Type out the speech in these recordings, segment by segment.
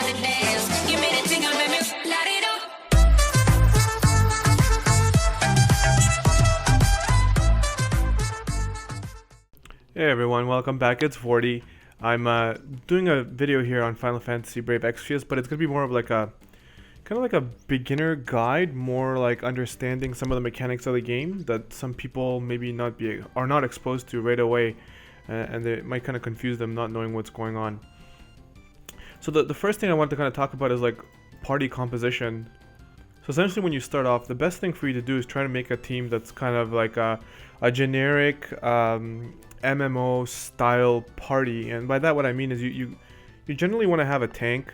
Hey everyone, welcome back. It's 40. I'm doing a video here on Final Fantasy Brave Exvius, but it's gonna be more of like a kind of like a beginner guide, more like understanding some of the mechanics of the game that some people maybe are not exposed to right away, and it might kind of confuse them not knowing what's going on. So the first thing I want to kind of talk about is like party composition. So essentially, when you start off, the best thing for you to do is try to make a team that's kind of like a generic MMO style party, and by that what I mean is you generally want to have a tank.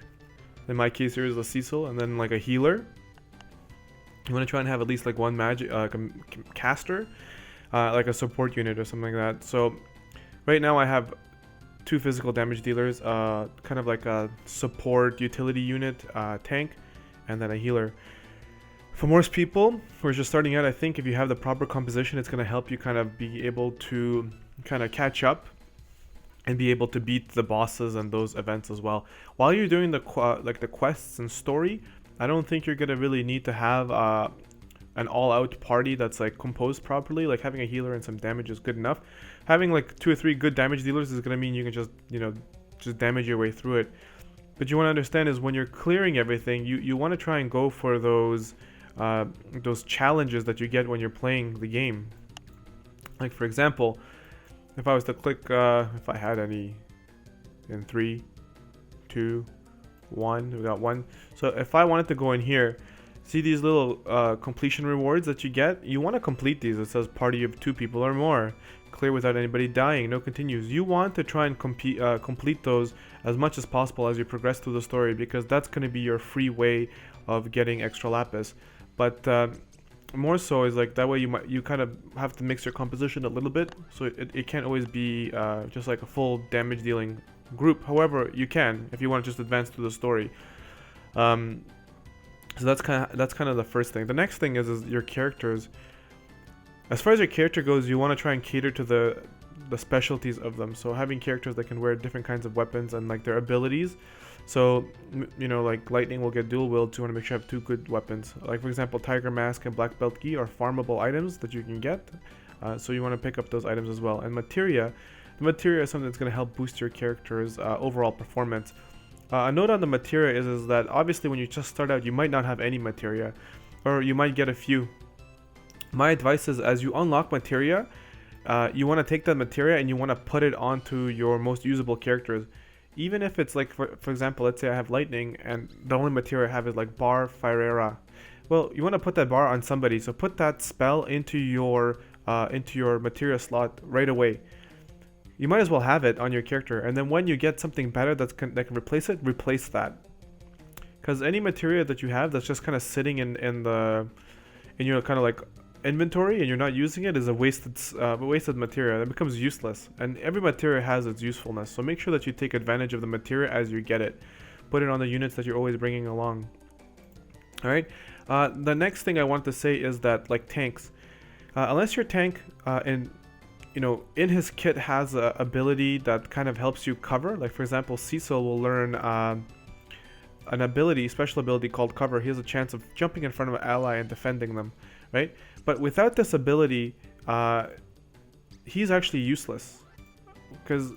In my case here is a Cecil, and then like a healer. You want to try and have at least like one magic caster, like a support unit or something like that. So right now I have 2 physical damage dealers, kind of like a support utility unit, tank, and then a healer. For most people who are just starting out, I think if you have the proper composition, it's going to help you kind of be able to kind of catch up and be able to beat the bosses and those events as well. While you're doing the quests and story, I don't think you're going to really need to have an all-out party that's like composed properly. Like having a healer and some damage is good enough. Having like 2 or 3 good damage dealers is going to mean you can just, just damage your way through it. But you want to understand is when you're clearing everything, you want to try and go for those challenges that you get when you're playing the game. Like for example, if I was to click, if I had any, in 3, 2, 1, we got 1. So if I wanted to go in here, see these little completion rewards that you get? You want to complete these. It says party of 2 people or more. Clear without anybody dying. No continues. You want to try and complete those as much as possible as you progress through the story, because that's going to be your free way of getting extra lapis. But more so is like that way you kind of have to mix your composition a little bit, so it can't always be just like a full damage dealing group. However, you can if you want to just advance through the story. So that's kind of the first thing. The next thing is your characters. As far as your character goes, you want to try and cater to the specialties of them. So having characters that can wear different kinds of weapons and like their abilities. So, like lightning will get dual wield, so you want to make sure you have 2 good weapons. Like for example, tiger mask and black belt gi are farmable items that you can get. So you want to pick up those items as well. And materia, the materia is something that's going to help boost your character's overall performance. A note on the materia is that obviously when you just start out, you might not have any materia, or you might get a few. My advice is as you unlock materia, you want to take that materia and you want to put it onto your most usable characters. Even if it's like, for example, let's say I have lightning and the only materia I have is like bar Firera. Well, you want to put that bar on somebody, so put that spell into your materia slot right away. You might as well have it on your character, and then when you get something better that can replace it, replace that. Because any materia that you have that's just kind of sitting in your kind of like inventory and you're not using it is a wasted materia. It becomes useless, and every materia has its usefulness, so make sure that you take advantage of the materia as you get it. Put it on the units that you're always bringing along. Alright, the next thing I want to say is that like tanks, unless your tank in his kit has a ability that kind of helps you cover, like for example Cecil will learn an special ability called cover. He has a chance of jumping in front of an ally and defending them, right? But without this ability, he's actually useless, because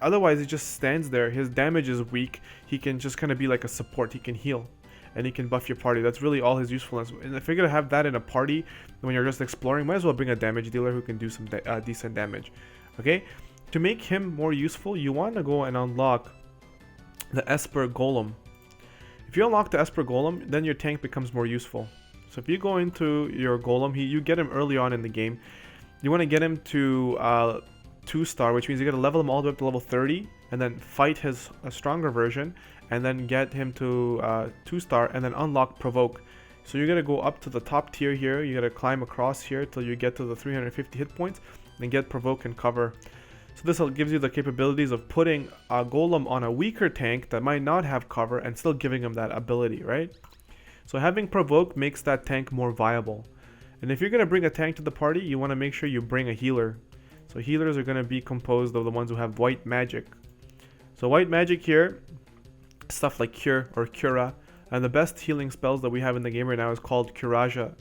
otherwise he just stands there. His damage is weak. He can just kind of be like a support. He can heal, and he can buff your party. That's really all his usefulness. And if you're gonna have that in a party when you're just exploring, might as well bring a damage dealer who can do some decent damage. Okay, to make him more useful, you want to go and unlock the Esper Golem. If you unlock the Esper Golem, then your tank becomes more useful. So if you go into your Golem, you get him early on in the game. You want to get him to 2-star, which means you got to level him all the way up to level 30, and then fight a stronger version, and then get him to 2-star, and then unlock Provoke. So you're going to go up to the top tier here. You got to climb across here till you get to the 350 hit points, and get Provoke and Cover. So this gives you the capabilities of putting a Golem on a weaker tank that might not have cover and still giving him that ability, right? So having Provoke makes that tank more viable. And if you're going to bring a tank to the party, you want to make sure you bring a healer. So healers are going to be composed of the ones who have white magic. So white magic here stuff like Cure or Cura. And the best healing spells that we have in the game right now is called Curaja.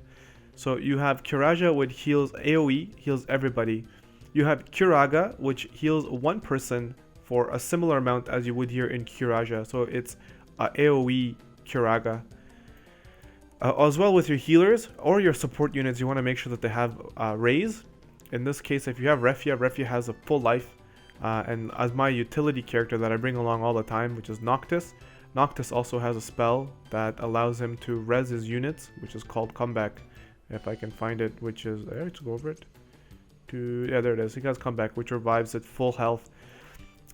So you have Curaja, which heals AoE, heals everybody. You have Curaga, which heals one person for a similar amount as you would here in Curaja. So it's AoE Curaga. As well with your healers or your support units, you want to make sure that they have raise. In this case, if you have Refia, Refia has a full life. And as my utility character that I bring along all the time, which is Noctis, Noctis also has a spell that allows him to res his units, which is called Comeback. If I can find it, which is, let's go over it. Yeah, there it is. He has Comeback, which revives at full health.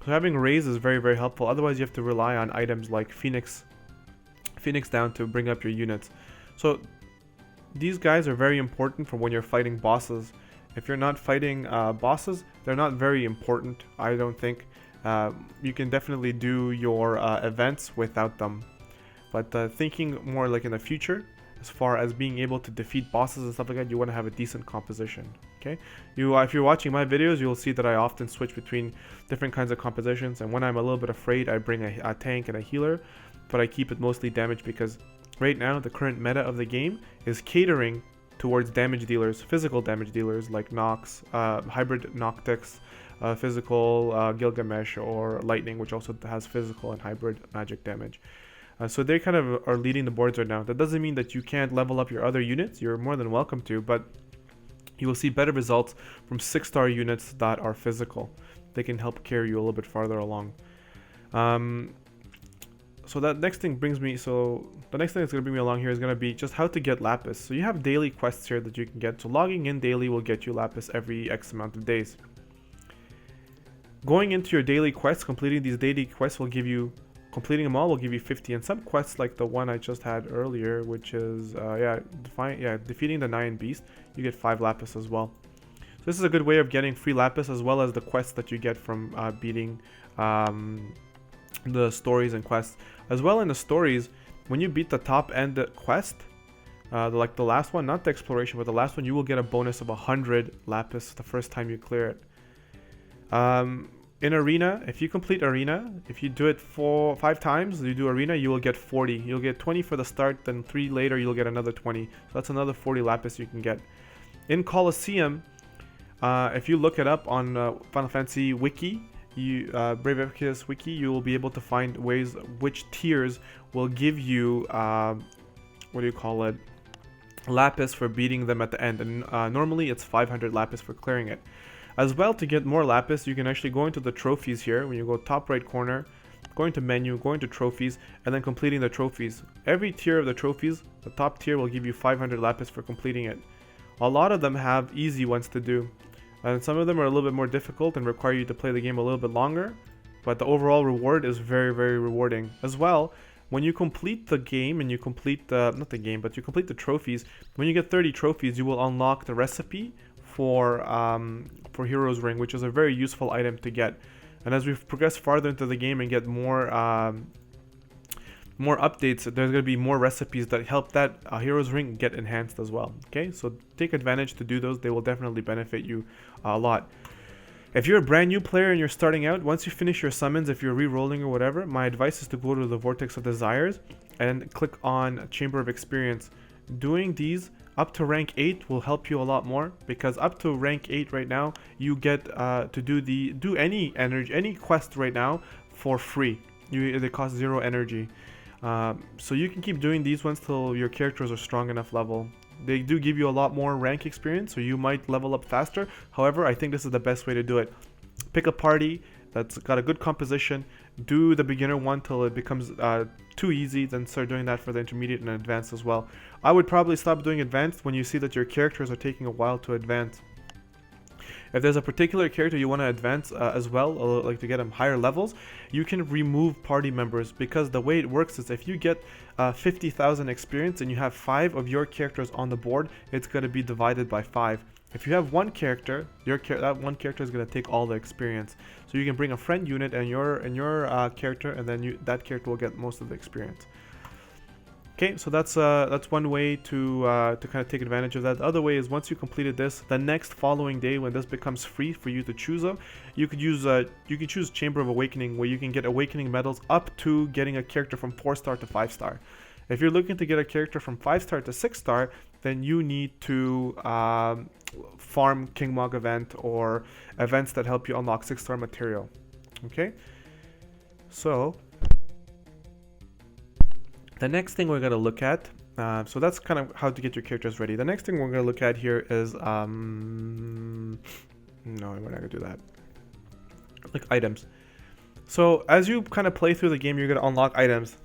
So having raise is very, very helpful. Otherwise, you have to rely on items like Phoenix down to bring up your units. So these guys are very important for when you're fighting bosses. If you're not fighting bosses, they're not very important, I don't think. You can definitely do your events without them. But thinking more like in the future, as far as being able to defeat bosses and stuff like that, you want to have a decent composition. Okay, if you're watching my videos, you'll see that I often switch between different kinds of compositions, and when I'm a little bit afraid, I bring a tank and a healer, but I keep it mostly damage because right now the current meta of the game is catering towards damage dealers, physical damage dealers like Nox, hybrid Noctix, physical Gilgamesh, or Lightning, which also has physical and hybrid magic damage. So they kind of are leading the boards right now. That doesn't mean that you can't level up your other units. You're more than welcome to, but you will see better results from 6-star units that are physical. They can help carry you a little bit farther along. So that next thing brings me, so the next thing that's going to bring me along here is going to be just how to get lapis. So you have daily quests here that you can get. So logging in daily will get you lapis every X amount of days. Going into your daily quests, completing these daily quests will give you, completing them all will give you 50. And some quests like the one I just had earlier, which is, defeating the 9 beast, you get 5 lapis as well. So this is a good way of getting free lapis, as well as the quests that you get from beating the stories and quests. As well in the stories, when you beat the top end quest, like the last one, not the exploration, but the last one, you will get a bonus of 100 lapis the first time you clear it. In arena, if you complete arena, if you do it 5 times, you do arena, you will get 40. You'll get 20 for the start, then 3 later you'll get another 20. So that's another 40 lapis you can get. In Colosseum, if you look it up on Final Fantasy wiki, Brave Exvius wiki, you will be able to find ways which tiers will give you lapis for beating them at the end, and normally it's 500 lapis for clearing it. As well, to get more lapis, you can actually go into the trophies here. When you go top right corner, going to menu, going to trophies, and then completing the trophies. Every tier of the trophies, the top tier will give you 500 lapis for completing it. A lot of them have easy ones to do, and some of them are a little bit more difficult and require you to play the game a little bit longer, but the overall reward is very, very rewarding. As well, when you complete the game and you complete you complete the trophies, when you get 30 trophies, you will unlock the recipe for Hero's Ring, which is a very useful item to get. And as we progress farther into the game and get more updates, there's going to be more recipes that help that Hero's Ring get enhanced as well. Okay, so take advantage to do those. They will definitely benefit you a lot. If you're a brand new player and you're starting out, once you finish your summons, if you're re-rolling or whatever, my advice is to go to the Vortex of Desires and click on Chamber of Experience. Doing these up to rank 8 will help you a lot more, because up to rank 8 right now, you get to do any quest right now for free. They cost 0 energy. So you can keep doing these ones till your characters are strong enough level. They do give you a lot more rank experience, so you might level up faster. However, I think this is the best way to do it. Pick a party that's got a good composition, do the beginner one till it becomes too easy, then start doing that for the intermediate and advanced as well. I would probably stop doing advanced when you see that your characters are taking a while to advance. If there's a particular character you want to advance as well, like to get them higher levels, you can remove party members, because the way it works is if you get 50,000 experience and you have 5 of your characters on the board, it's going to be divided by 5. If you have one character, that one character is going to take all the experience. So you can bring a friend unit and your character, and then that character will get most of the experience. Okay, so that's one way to kind of take advantage of that. The other way is once you completed this, the next following day when this becomes free for you to choose of, you could choose Chamber of Awakening, where you can get awakening medals up to getting a character from 4-star to 5-star. If you're looking to get a character from 5-star to 6-star, then you need to farm King Mog event or events that help you unlock 6-star material. Okay, so the next thing we're going to look at, so that's kind of how to get your characters ready. The next thing we're going to look at here is, no, we're not going to do that. Like items. So as you kind of play through the game, you're going to unlock items.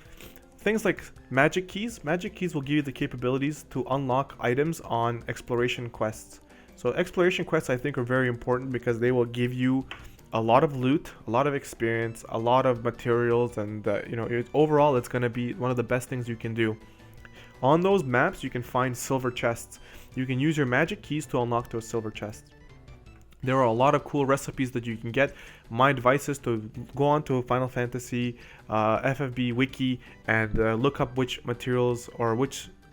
Things like magic keys. Magic keys will give you the capabilities to unlock items on exploration quests. So exploration quests, I think, are very important because they will give you a lot of loot, a lot of experience, a lot of materials, and overall it's going to be one of the best things you can do. On those maps you can find silver chests. You can use your magic keys to unlock those silver chests. There are a lot of cool recipes that you can get. My advice is to go on to Final Fantasy FFBE wiki and look up which materials or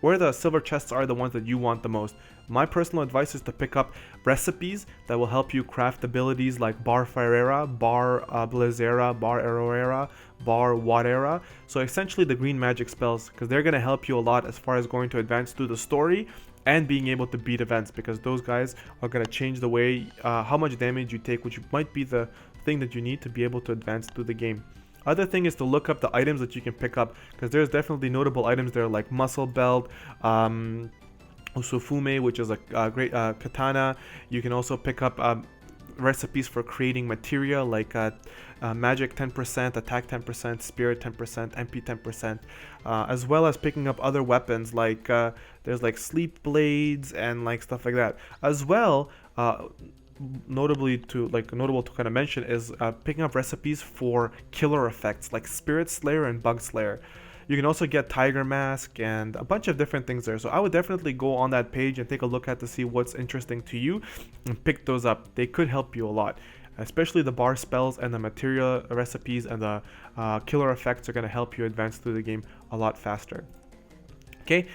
where the silver chests are the ones that you want the most. My personal advice is to pick up recipes that will help you craft abilities like Bar Fireera, Bar Blazera, Bar Arrowera, Bar Wattera. So essentially the green magic spells, because they're going to help you a lot as far as going to advance through the story and being able to beat events, because those guys are going to change the way how much damage you take, which might be the thing that you need to be able to advance through the game. Other thing is to look up the items that you can pick up, because there's definitely notable items there like Muscle Belt, Usufume, which is a great katana. You can also pick up recipes for creating materia like magic 10%, attack 10%, spirit 10%, MP 10%, as well as picking up other weapons like there's like sleep blades and like stuff like that. As well, notable to kind of mention is picking up recipes for killer effects like Spirit Slayer and Bug Slayer. You can also get Tiger Mask and a bunch of different things there. So I would definitely go on that page and take a look at to see what's interesting to you and pick those up. They could help you a lot, especially the bar spells and the materia recipes and the killer effects are going to help you advance through the game a lot faster. Okay.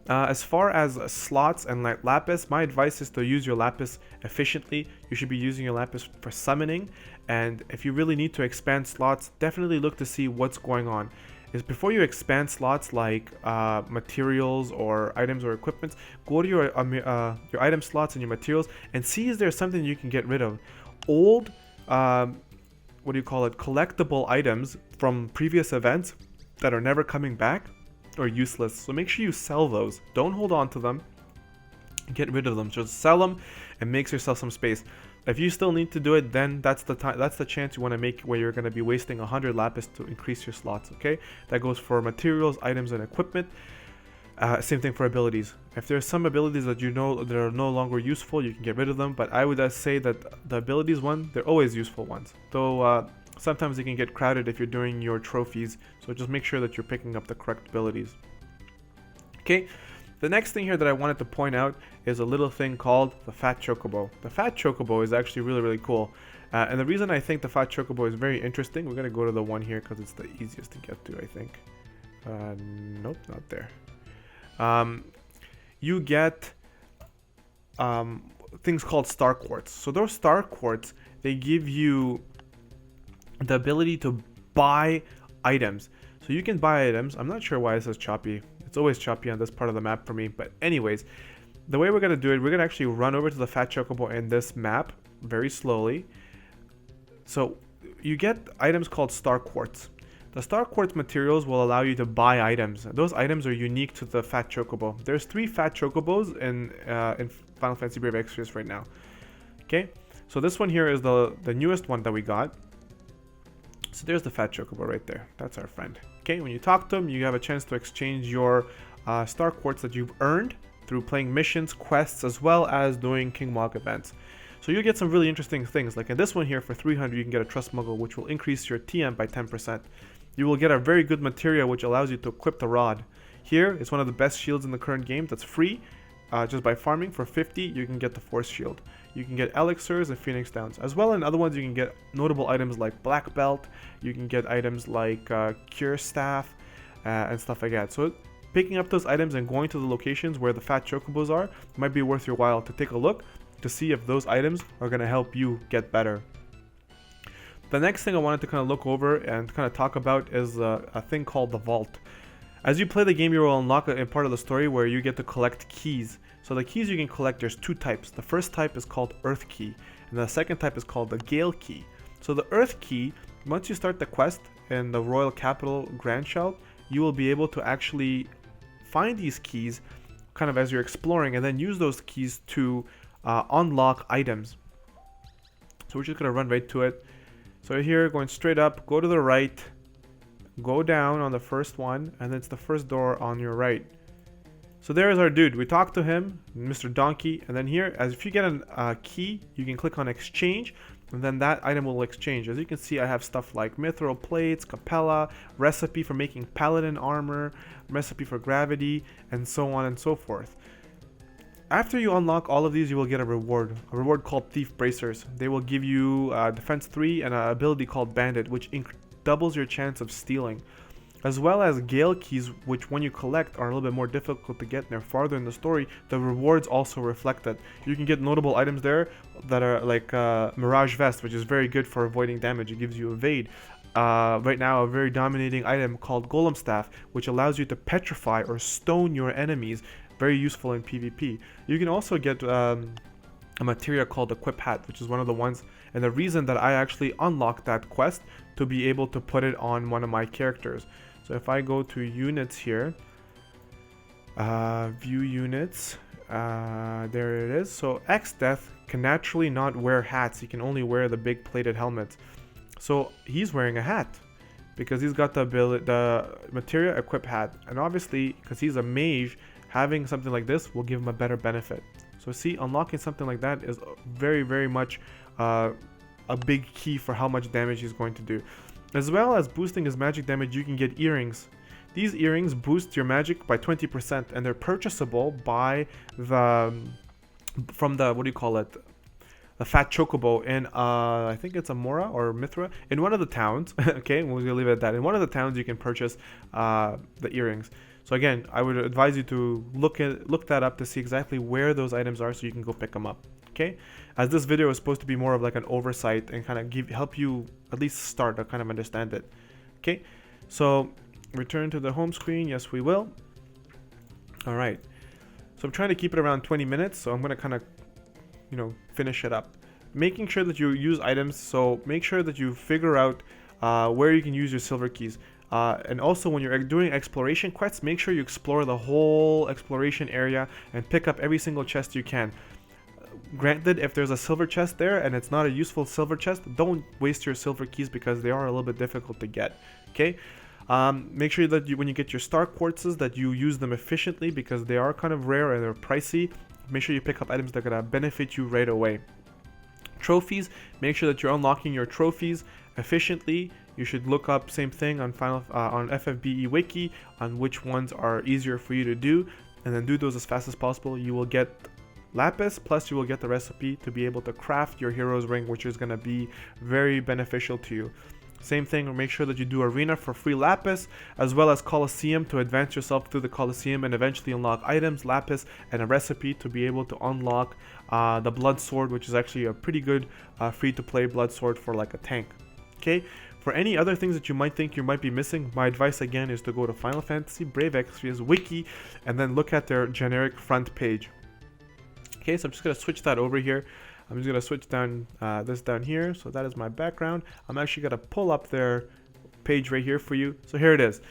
As far as slots and like lapis, my advice is to use your lapis efficiently. You should be using your lapis for summoning, and if you really need to expand slots, definitely look to see what's going on. Is before you expand slots like materials or items or equipment, go to your item slots and your materials and see is there something you can get rid of. Old, collectible items from previous events that are never coming back are useless. So make sure you sell those. Don't hold on to them. Get rid of them. Just sell them and make yourself some space. If you still need to do it, then that's the time. That's the chance you want to make where you're going to be wasting 100 lapis to increase your slots. Okay, that goes for materials, items, and equipment. Same thing for abilities. If there's some abilities that you know that are no longer useful, you can get rid of them. But I would say that the abilities they're always useful ones. Though sometimes they can get crowded if you're doing your trophies. So just make sure that you're picking up the correct abilities. Okay. The next thing here that I wanted to point out is a little thing called the Fat Chocobo. The Fat Chocobo is actually really, really cool. And the reason I think the Fat Chocobo is very interesting, we're going to go to the one here because it's the easiest to get to, I think. Nope, not there. You get things called Star Quartz. So those Star Quartz, they give you the ability to buy items. So you can buy items. I'm not sure why this is choppy. It's always choppy on this part of the map for me. But anyways, the way we're going to do it, we're going to actually run over to the Fat Chocobo in this map very slowly. So you get items called Star Quartz. The Star Quartz materials will allow you to buy items. Those items are unique to the Fat Chocobo. There's 3 Fat Chocobos in Final Fantasy Brave Exvius right now. Okay, so this one here is the newest one that we got. So there's the Fat Chocobo right there. That's our friend. Okay, when you talk to him, you have a chance to exchange your Star Quartz that you've earned through playing missions, quests, as well as doing King Mog events. So you get some really interesting things. Like in this one here, for 300, you can get a Trust Muggle, which will increase your TM by 10%. You will get a very good materia, which allows you to equip the rod. Here, it's one of the best shields in the current game that's free. Just by farming for 50, you can get the Force Shield. You can get Elixirs and Phoenix Downs. As well in other ones, you can get notable items like Black Belt. You can get items like Cure Staff and stuff like that. So picking up those items and going to the locations where the fat chocobos are might be worth your while to take a look to see if those items are going to help you get better. The next thing I wanted to kind of look over and kind of talk about is a thing called the vault. As you play the game, you will unlock a part of the story where you get to collect keys. So the keys you can collect, there's two types. The first type is called Earth Key, and the second type is called the Gale Key. So the Earth Key, once you start the quest in the Royal Capital Grand Shell, you will be able to actually find these keys kind of as you're exploring, and then use those keys to unlock items. So we're just going to run right to it. So here, going straight up, go to the right, go down on the first one, and it's the first door on your right. So there's our dude. We talked to him, Mr. Donkey, and then here, as if you get a key, you can click on exchange, and then that item will exchange. As you can see, I have stuff like mithril plates, capella, recipe for making paladin armor, recipe for gravity, and so on and so forth. After you unlock all of these, you will get a reward called Thief Bracers. They will give you defense 3 and an ability called Bandit, which doubles your chance of stealing, as well as Gale Keys, which when you collect are a little bit more difficult to get and they're farther in the story. The rewards also reflect that. You can get notable items there that are like Mirage Vest, which is very good for avoiding damage. It gives you evade. Right now, a very dominating item called Golem Staff, which allows you to petrify or stone your enemies. Very useful in PvP. You can also get a materia called Equip Hat, which is one of the ones, and the reason that I actually unlocked that quest to be able to put it on one of my characters. So if I go to units here, view units, there it is. So X-Death can naturally not wear hats. He can only wear the big plated helmets. So he's wearing a hat because he's got the ability, the materia Equip Hat, and obviously because he's a mage, having something like this will give him a better benefit. So see, unlocking something like that is very, very much a big key for how much damage he's going to do. As well as boosting his magic damage, you can get earrings. These earrings boost your magic by 20%, and they're purchasable by from the, what do you call it? The fat chocobo in I think it's Amora or Mithra, in one of the towns. Okay, we'll leave it at that. In one of the towns you can purchase the earrings. So again, I would advise you to look that up to see exactly where those items are so you can go pick them up. Okay, as this video is supposed to be more of like an oversight and kind of help you at least start to kind of understand it. Okay, so return to the home screen. Yes, we will. All right, so I'm trying to keep it around 20 minutes, so I'm going to kind of, finish it up. Making sure that you use items, so make sure that you figure out where you can use your silver keys. And also when you're doing exploration quests, make sure you explore the whole exploration area and pick up every single chest you can. Granted, if there's a silver chest there and it's not a useful silver chest, don't waste your silver keys because they are a little bit difficult to get. Okay, make sure that when you get your star quartzes that you use them efficiently because they are kind of rare and they're pricey. Make sure you pick up items that are going to benefit you right away. Trophies, make sure that you're unlocking your trophies efficiently. You should look up same thing on on FFBE wiki on which ones are easier for you to do, and then do those as fast as possible. You will get lapis, plus you will get the recipe to be able to craft your hero's ring, which is going to be very beneficial to you. Same thing, make sure that you do arena for free lapis, as well as Colosseum to advance yourself through the Colosseum and eventually unlock items, lapis, and a recipe to be able to unlock the blood sword, which is actually a pretty good free to play blood sword for like a tank. Okay, for any other things that you might think you might be missing, my advice again is to go to Final Fantasy Brave Exvius wiki and then look at their generic front page. Okay, so I'm just going to switch that over here. I'm just going to switch down this down here. So that is my background. I'm actually going to pull up their page right here for you. So here it is.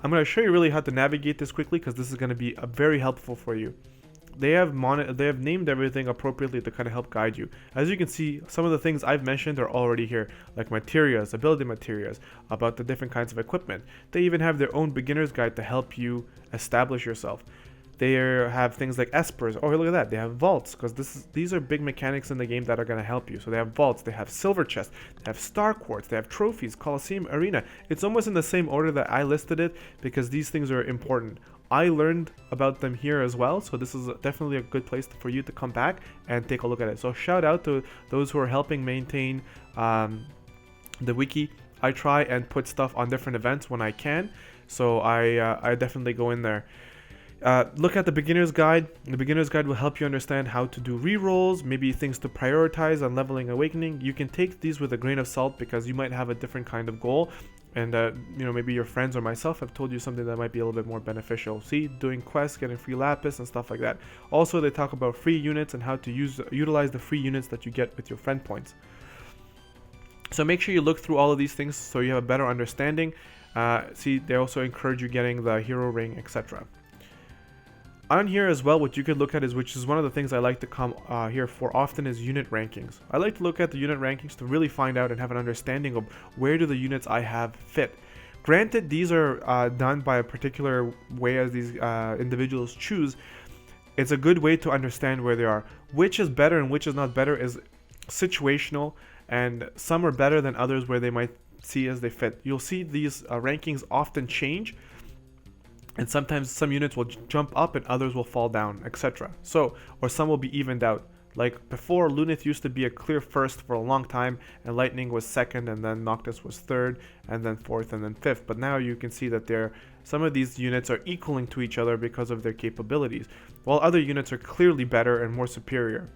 I'm going to show you really how to navigate this quickly because this is going to be very helpful for you. They have named everything appropriately to kind of help guide you. As you can see, some of the things I've mentioned are already here, like materials, ability materials, about the different kinds of equipment. They even have their own beginner's guide to help you establish yourself. They have things like espers. Oh, look at that. They have vaults, because these are big mechanics in the game that are going to help you. So they have vaults, they have silver chests, they have star quartz, they have trophies, Colosseum, arena. It's almost in the same order that I listed it because these things are important. I learned about them here as well, so this is definitely a good place for you to come back and take a look at it. So shout out to those who are helping maintain the wiki. I try and put stuff on different events when I can, so I definitely go in there. Look at the beginner's guide. The beginner's guide will help you understand how to do rerolls, maybe things to prioritize on leveling awakening. You can take these with a grain of salt because you might have a different kind of goal, and maybe your friends or myself have told you something that might be a little bit more beneficial. See, doing quests, getting free lapis and stuff like that. Also, they talk about free units and how to utilize the free units that you get with your friend points. So make sure you look through all of these things so you have a better understanding. See, they also encourage you getting the hero ring, etc. On here as well, what you could look at is, which is one of the things I like to come here for often, is unit rankings. I like to look at the unit rankings to really find out and have an understanding of where do the units I have fit. Granted, these are done by a particular way as these individuals choose. It's a good way to understand where they are. Which is better and which is not better is situational, and some are better than others where they might see as they fit. You'll see these rankings often change, and sometimes some units will jump up and others will fall down, etc. So, or some will be evened out. Like before, Lunith used to be a clear first for a long time, and Lightning was second, and then Noctis was third, and then fourth, and then fifth. But now you can see that some of these units are equaling to each other because of their capabilities, while other units are clearly better and more superior.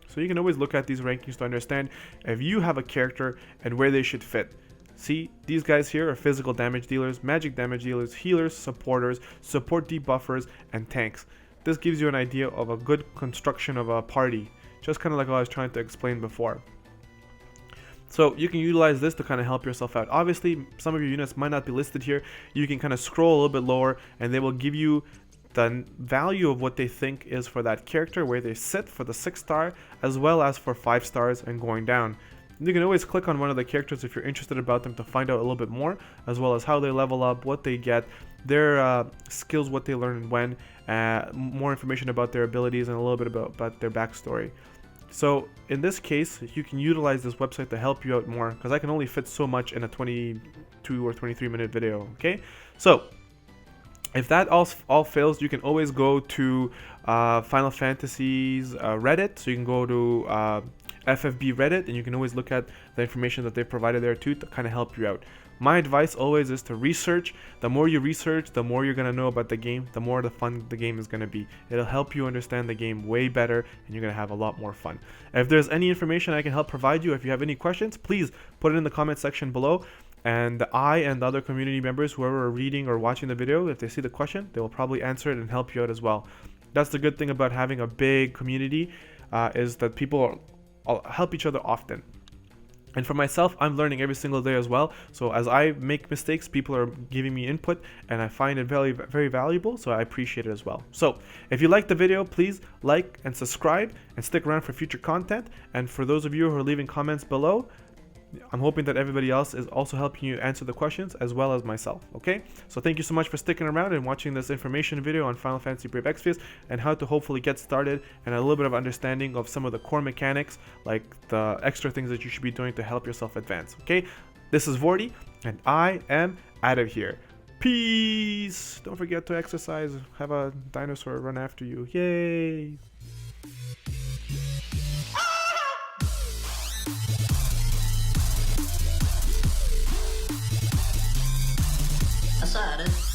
So you can always look at these rankings to understand if you have a character and where they should fit. See, these guys here are physical damage dealers, magic damage dealers, healers, supporters, support debuffers, and tanks. This gives you an idea of a good construction of a party, just kind of like what I was trying to explain before. So you can utilize this to kind of help yourself out. Obviously, some of your units might not be listed here. You can kind of scroll a little bit lower, and they will give you the value of what they think is for that character, where they sit for the 6-star, as well as for 5 stars and going down. You can always click on one of the characters if you're interested about them to find out a little bit more, as well as how they level up, what they get, their skills, what they learn and when, more information about their abilities, and a little bit about their backstory. So in this case, you can utilize this website to help you out more, because I can only fit so much in a 22 or 23 minute video, okay? So if that all fails, you can always go to Final Fantasy's Reddit. So you can go to FFBE Reddit, and you can always look at the information that they provided there too to kind of help you out. My advice always is to research. The more you research, the more you're going to know about the game, the more the fun the game is going to be. It'll help you understand the game way better, and you're going to have a lot more fun. If there's any information I can help provide you, if you have any questions, please put it in the comment section below. And I and the other community members, whoever are reading or watching the video, if they see the question, they will probably answer it and help you out as well. That's the good thing about having a big community, is that people help each other often. And for myself, I'm learning every single day as well. So as I make mistakes, people are giving me input, and I find it very, very valuable. So I appreciate it as well. So if you liked the video, please like and subscribe and stick around for future content. And for those of you who are leaving comments below, I'm hoping that everybody else is also helping you answer the questions as well as myself, okay? So thank you so much for sticking around and watching this information video on Final Fantasy Brave Exvius and how to hopefully get started, and a little bit of understanding of some of the core mechanics, like the extra things that you should be doing to help yourself advance, okay? This is Vorty, and I am out of here. Peace! Don't forget to exercise. Have a dinosaur run after you. Yay! I said it.